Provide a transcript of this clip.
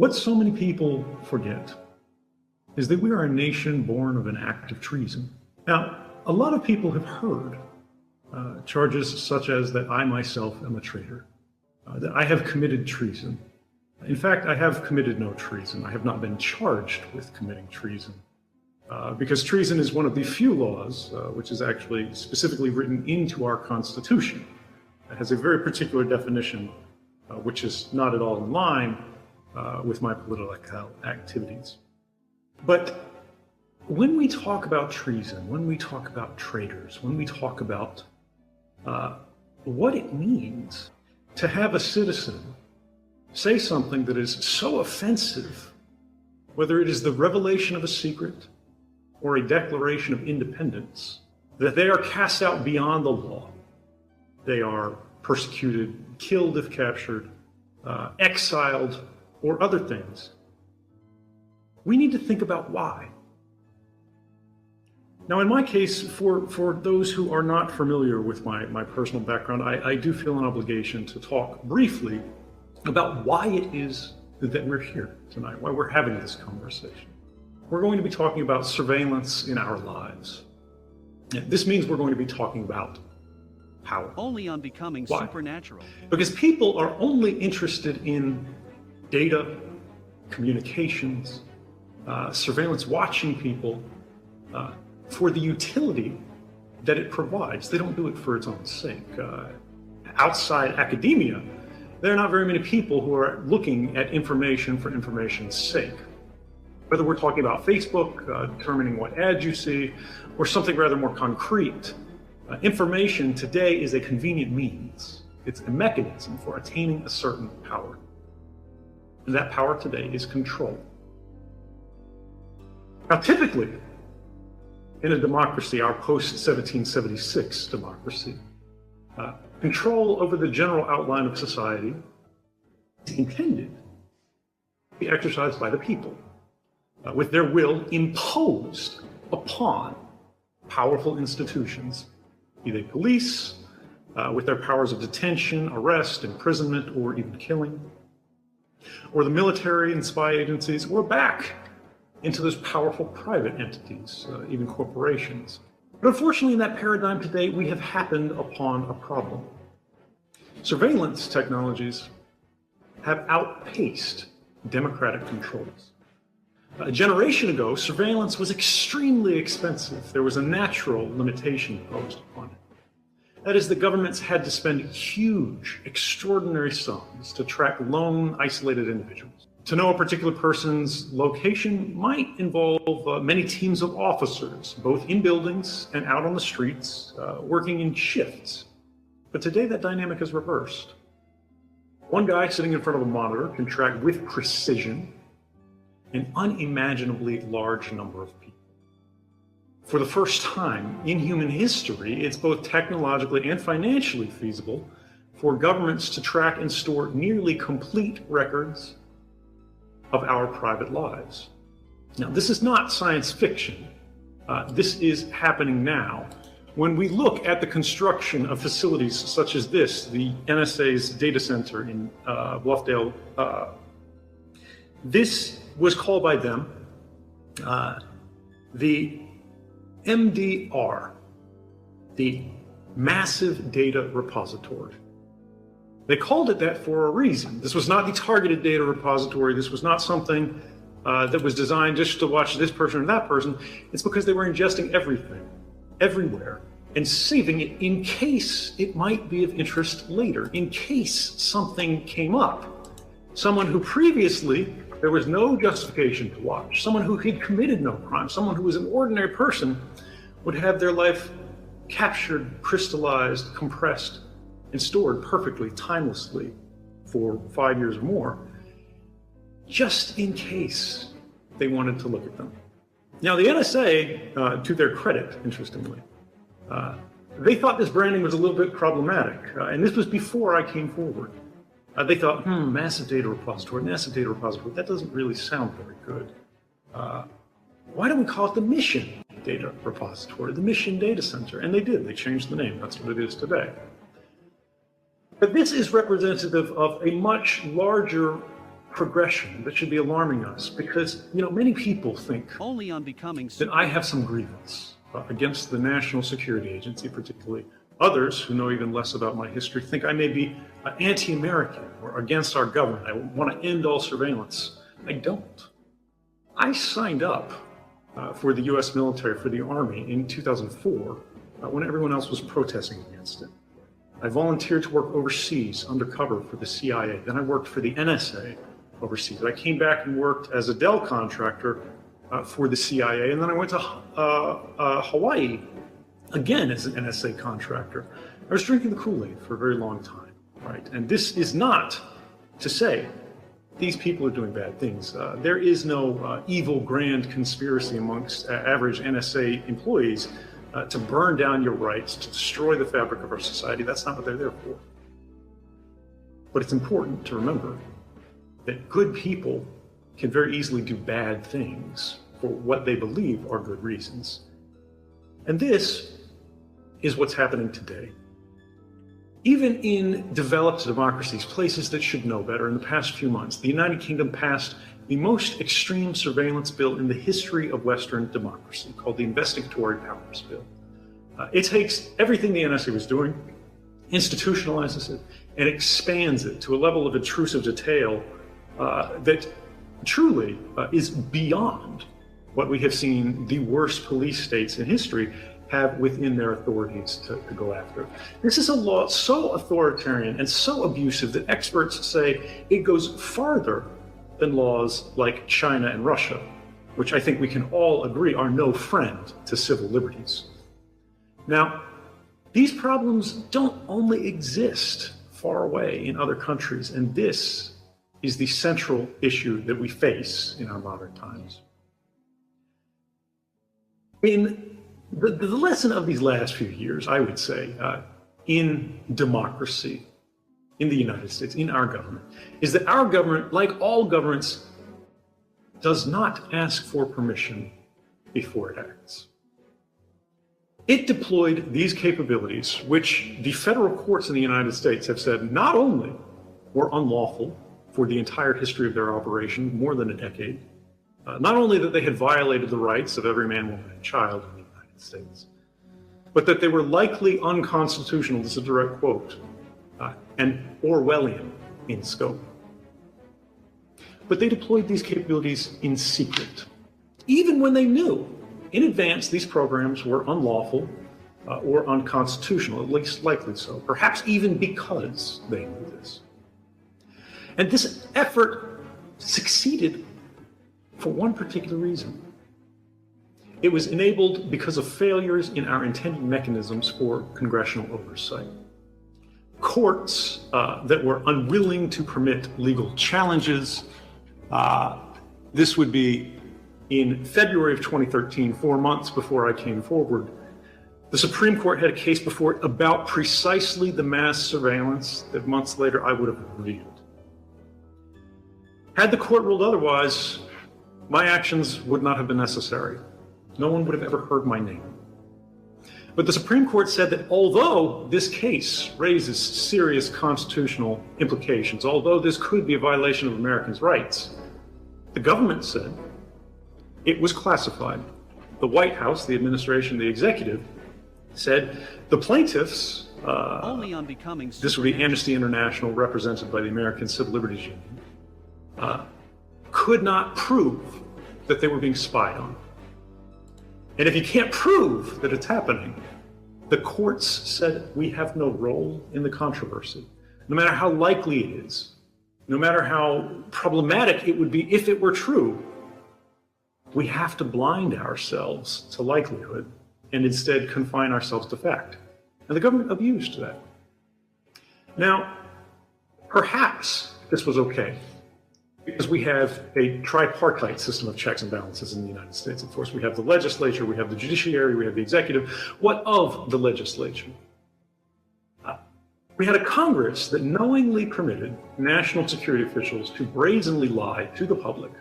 What so many people forget is that we are a nation born of an act of treason. Now, a lot of people have heard charges such as that I myself am a traitor, that I have committed treason. In fact, I have committed no treason. I have not been charged with committing treason, because treason is one of the few laws which is actually specifically written into our Constitution. It has a very particular definition, which is not at all in line with my political activities. But when we talk about treason, when we talk about traitors, when we talk about what it means to have a citizen say something that is so offensive, whether it is the revelation of a secret or a declaration of independence, that they are cast out beyond the law. They are persecuted, killed if captured, exiled, or other things. We need to think about why. Now, in my case, for those who are not familiar with my personal background, I do feel an obligation to talk briefly about why it is that we're here tonight, why we're having this conversation. We're going to be talking about surveillance in our lives. This means we're going to be talking about power. Only on becoming Why? supernatural. Because people are only interested in data, communications, surveillance, watching people for the utility that it provides. They don't do it for its own sake. Outside academia, there are not very many people who are looking at information for information's sake. Whether we're talking about Facebook, determining what ads you see, or something rather more concrete, information today is a convenient means. It's a mechanism for attaining a certain power. And that power today is control. Now, typically, in a democracy, our post-1776 democracy, control over the general outline of society is intended to be exercised by the people, with their will imposed upon powerful institutions, be they police, with their powers of detention, arrest, imprisonment, or even killing, or the military and spy agencies, or back into those powerful private entities, even corporations. But unfortunately, in that paradigm today, we have happened upon a problem. Surveillance technologies have outpaced democratic controls. A generation ago, surveillance was extremely expensive. There was a natural limitation imposed upon it. That is, the governments had to spend huge, extraordinary sums to track lone, isolated individuals. To know a particular person's location might involve many teams of officers, both in buildings and out on the streets, working in shifts. But today that dynamic is reversed. One guy sitting in front of a monitor can track with precision an unimaginably large number of people. For the first time in human history, it's both technologically and financially feasible for governments to track and store nearly complete records of our private lives. Now, this is not science fiction. This is happening now. When we look at the construction of facilities such as this, the NSA's data center in Bluffdale, this was called by them the MDR, the Massive Data Repository. They called it that for a reason. This was not the targeted data repository. This was not something that was designed just to watch this person or that person. It's because they were ingesting everything, everywhere, and saving it in case it might be of interest later, in case something came up. Someone who previously there was no justification to watch, someone who had committed no crime, someone who was an ordinary person would have their life captured, crystallized, compressed, and stored perfectly, timelessly for 5 years or more, just in case they wanted to look at them. Now, the NSA, to their credit, interestingly, they thought this branding was a little bit problematic, and this was before I came forward. They thought, massive data repository, that doesn't really sound very good. Why don't we call it the Mission Data Repository, the Mission Data Center? And they did, they changed the name, that's what it is today. But this is representative of a much larger progression that should be alarming us, because, many people think Only on becoming that I have some grievance against the National Security Agency, particularly. Others, who know even less about my history, think I may be anti-American or against our government. I want to end all surveillance. I don't. I signed up for the U.S. military, for the Army, in 2004 when everyone else was protesting against it. I volunteered to work overseas undercover for the CIA. Then I worked for the NSA overseas. I came back and worked as a Dell contractor for the CIA, and then I went to Hawaii, again as an NSA contractor. I was drinking the Kool-Aid for a very long time, right? And this is not to say these people are doing bad things. There is no evil grand conspiracy amongst average NSA employees to burn down your rights, to destroy the fabric of our society. That's not what they're there for. But it's important to remember that good people can very easily do bad things for what they believe are good reasons. And this is what's happening today. Even in developed democracies, places that should know better, in the past few months, the United Kingdom passed the most extreme surveillance bill in the history of Western democracy, called the Investigatory Powers Bill. It takes everything the NSA was doing, institutionalizes it, and expands it to a level of intrusive detail that truly is beyond what we have seen the worst police states in history have within their authorities to go after. This is a law so authoritarian and so abusive that experts say it goes farther than laws like China and Russia, which I think we can all agree are no friend to civil liberties. Now, these problems don't only exist far away in other countries, and this is the central issue that we face in our modern times. In the lesson of these last few years, I would say, in democracy, in the United States, in our government, is that our government, like all governments, does not ask for permission before it acts. It deployed these capabilities, which the federal courts in the United States have said not only were unlawful for the entire history of their operation, more than a decade, not only that they had violated the rights of every man, woman, and child in the United States, but that they were likely unconstitutional, this is a direct quote, and Orwellian in scope. But they deployed these capabilities in secret, even when they knew in advance these programs were unlawful or unconstitutional, at least likely so, perhaps even because they knew this. And this effort succeeded for one particular reason. It was enabled because of failures in our intended mechanisms for congressional oversight. Courts that were unwilling to permit legal challenges. This would be in February of 2013, 4 months before I came forward. The Supreme Court had a case before it about precisely the mass surveillance that months later I would have revealed. Had the court ruled otherwise, my actions would not have been necessary. No one would have ever heard my name. But the Supreme Court said that although this case raises serious constitutional implications, although this could be a violation of Americans' rights, the government said it was classified. The White House, the administration, the executive, said the plaintiffs, only on becoming this would be Amnesty International represented by the American Civil Liberties Union, could not prove that they were being spied on. And if you can't prove that it's happening, the courts said we have no role in the controversy. No matter how likely it is, no matter how problematic it would be if it were true, we have to blind ourselves to likelihood and instead confine ourselves to fact. And the government abused that. Now, perhaps this was okay, because we have a tripartite system of checks and balances in the United States. Of course, we have the legislature, we have the judiciary, we have the executive. What of the legislature? We had a Congress that knowingly permitted national security officials to brazenly lie to the public